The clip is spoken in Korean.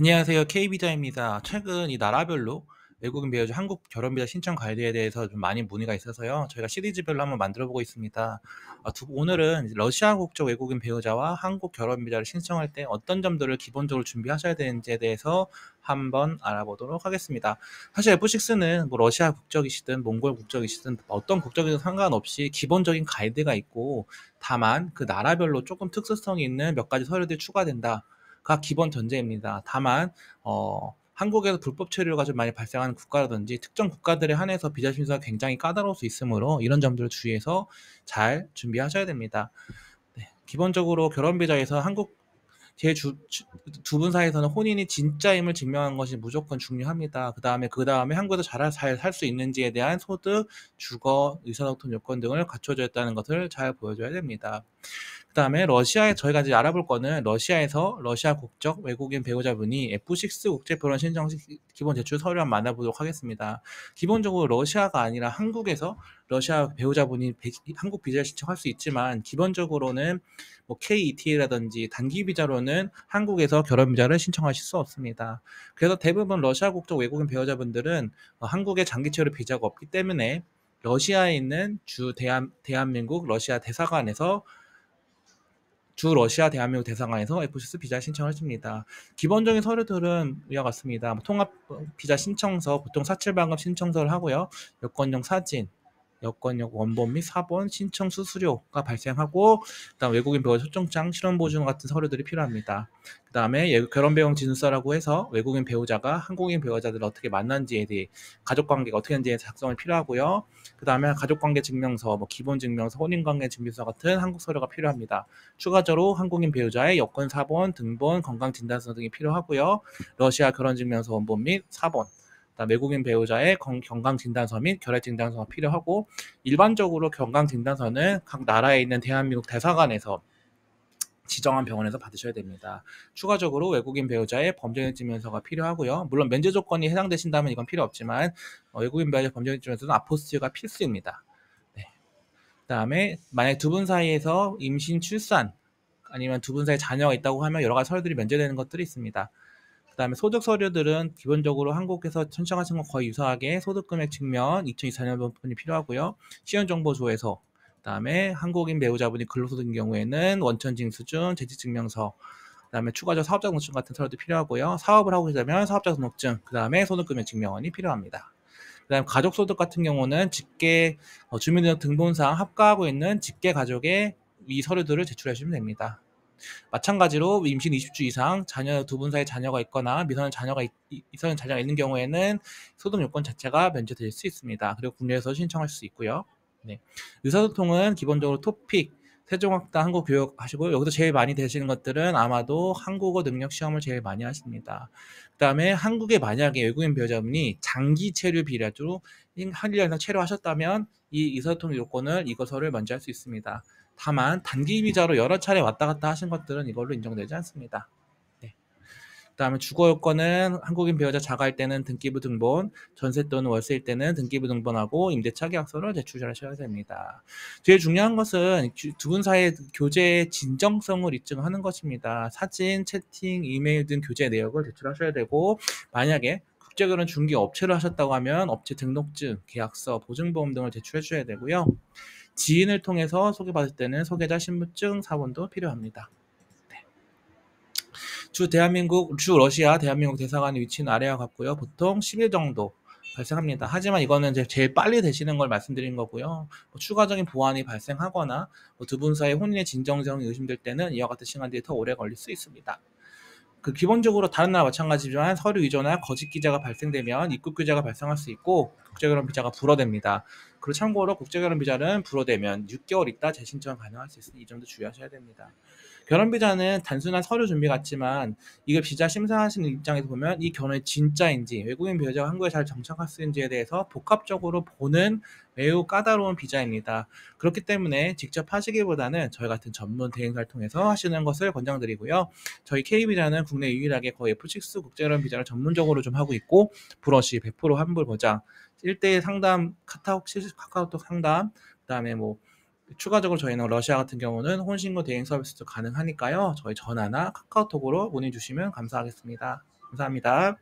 안녕하세요. K비자입니다. 최근 이 나라별로 외국인 배우자 한국 결혼비자 신청 가이드에 대해서 좀 많이 문의가 있어서요. 저희가 시리즈별로 한번 만들어 보고 있습니다. 오늘은 이제 러시아 국적 외국인 배우자와 한국 결혼비자를 신청할 때 어떤 점들을 기본적으로 준비하셔야 되는지에 대해서 한번 알아보도록 하겠습니다. 사실 F6는 뭐 러시아 국적이시든 몽골 국적이시든 어떤 국적이든 상관없이 기본적인 가이드가 있고, 다만 그 나라별로 조금 특수성이 있는 몇 가지 서류들이 추가된다 가 기본 전제입니다. 다만 한국에서 불법 체류가 좀 많이 발생하는 국가라든지 특정 국가들에 한해서 비자 심사가 굉장히 까다로울 수 있으므로 이런 점들을 주의해서 잘 준비하셔야 됩니다. 네, 기본적으로 결혼 비자에서 한국 두 분 사이에서는 혼인이 진짜임을 증명하는 것이 무조건 중요합니다. 그 다음에 한국에서 잘 살 수 있는지에 대한 소득, 주거, 의사소통 요건 등을 갖춰져 있다는 것을 잘 보여줘야 됩니다. 그다음에 러시아에 저희가 이제 알아볼 거는 러시아에서 러시아 국적 외국인 배우자분이 F6 국제 결혼 신청 시 기본 제출 서류 한번 만나보도록 하겠습니다. 기본적으로 러시아가 아니라 한국에서 러시아 배우자분이 한국 비자를 신청할 수 있지만, 기본적으로는 뭐 KETA라든지 단기 비자로는 한국에서 결혼 비자를 신청하실 수 없습니다. 그래서 대부분 러시아 국적 외국인 배우자분들은 한국에 장기 체류 비자가 없기 때문에 러시아에 있는 대한민국 러시아 대사관에서 대한민국 대사관에서 F6 비자 신청하십니다. 기본적인 서류들은 이와 같습니다. 통합 비자 신청서, 보통 47방급 신청서를 하고요. 여권용 사진, 여권용 원본 및 사본, 신청 수수료가 발생하고, 그다음 외국인 배우 초청장, 실험 보증 같은 서류들이 필요합니다. 그다음에 결혼 배경 진술서라고 해서 외국인 배우자가 한국인 배우자들을 어떻게 만난지에 대해, 가족 관계가 어떻게 되는지에 작성이 필요하고요. 그다음에 가족 관계 증명서, 뭐 기본 증명서, 혼인 관계 증명서 같은 한국 서류가 필요합니다. 추가적으로 한국인 배우자의 여권 사본, 등본, 건강 진단서 등이 필요하고요. 러시아 결혼 증명서 원본 및 사본, 외국인 배우자의 건강 진단서 및 결핵 진단서가 필요하고, 일반적으로 건강 진단서는 각 나라에 있는 대한민국 대사관에서 지정한 병원에서 받으셔야 됩니다. 추가적으로 외국인 배우자의 범죄인 증명서가 필요하고요. 물론 면제 조건이 해당되신다면 이건 필요 없지만, 외국인 배우자의 범죄인 증명서는 아포스틸가 필수입니다. 네. 그다음에 만약 두 분 사이에서 임신, 출산, 아니면 두 분 사이에 자녀가 있다고 하면 여러 가지 서류들이 면제되는 것들이 있습니다. 그다음에 소득 서류들은 기본적으로 한국에서 신청하신 것 거의 유사하게 소득금액 증명 2024년 분이 필요하고요. 시연정보조회서, 그다음에 한국인 배우자분이 근로소득인 경우에는 원천징수증, 재직증명서, 그다음에 추가적 사업자 등록증 같은 서류도 필요하고요. 사업을 하고 계시다면 사업자 등록증, 그다음에 소득금액 증명원이 필요합니다. 그다음 가족소득 같은 경우는 직계 주민등록 등본상 합과하고 있는 직계 가족의 이 서류들을 제출해 주시면 됩니다. 마찬가지로 임신 20주 이상, 자녀 두 분 사이에 자녀가 있거나 미성년 자녀가 있는 경우에는 소득 요건 자체가 면제될 수 있습니다. 그리고 국내에서 신청할 수 있고요. 네. 의사소통은 기본적으로 토픽, 세종학당 한국 교육 하시고, 여기서 제일 많이 되시는 것들은 아마도 한국어 능력 시험을 제일 많이 하십니다. 그다음에 한국에 만약에 외국인 배우자분이 장기 체류 비자로 한 1년 이상 체류하셨다면 이 의사소통 요건을 이거서를 면제할 수 있습니다. 다만 단기 비자로 여러 차례 왔다 갔다 하신 것들은 이걸로 인정되지 않습니다. 네. 그다음에 주거 요건은 한국인 배우자 자가일 때는 등기부 등본, 전세 또는 월세일 때는 등기부 등본하고 임대차 계약서를 제출하셔야 됩니다. 제일 중요한 것은 두 분 사이의 교제의 진정성을 입증하는 것입니다. 사진, 채팅, 이메일 등 교제 내역을 제출하셔야 되고, 만약에 국제결혼 중개 업체를 하셨다고 하면 업체 등록증, 계약서, 보증보험 등을 제출해 주셔야 되고요. 지인을 통해서 소개받을 때는 소개자 신분증 사본도 필요합니다. 네. 주 러시아 대한민국 대사관의 위치는 아래와 같고요. 보통 10일 정도 발생합니다. 하지만 이거는 이제 제일 빨리 되시는 걸 말씀드린 거고요. 추가적인 보완이 발생하거나 두 분 사이 혼인의 진정성이 의심될 때는 이와 같은 시간들이 더 오래 걸릴 수 있습니다. 기본적으로 다른 나라 마찬가지지만 서류 위조나 거짓 기자가 발생되면 입국 규제가 발생할 수 있고, 국제결혼 비자가 불어됩니다. 그리고 참고로 국제결혼 비자는 불어되면 6개월 있다 재신청 가능할 수 있으니 이 점도 주의하셔야 됩니다. 결혼 비자는 단순한 서류 준비 같지만, 이걸 비자 심사하시는 입장에서 보면 이 결혼이 진짜인지, 외국인 배우자가 한국에 잘 정착할 수 있는지에 대해서 복합적으로 보는 매우 까다로운 비자입니다. 그렇기 때문에 직접 하시기보다는 저희 같은 전문 대행사를 통해서 하시는 것을 권장드리고요. 저희 K비자는 국내 유일하게 거의 F6 국제결혼 비자를 전문적으로 좀 하고 있고, 브러쉬 100% 환불 보장, 1대1 상담, 카카오톡 상담, 그다음에 추가적으로 저희는 러시아 같은 경우는 혼신고 대행 서비스도 가능하니까요. 저희 전화나 카카오톡으로 문의 주시면 감사하겠습니다. 감사합니다.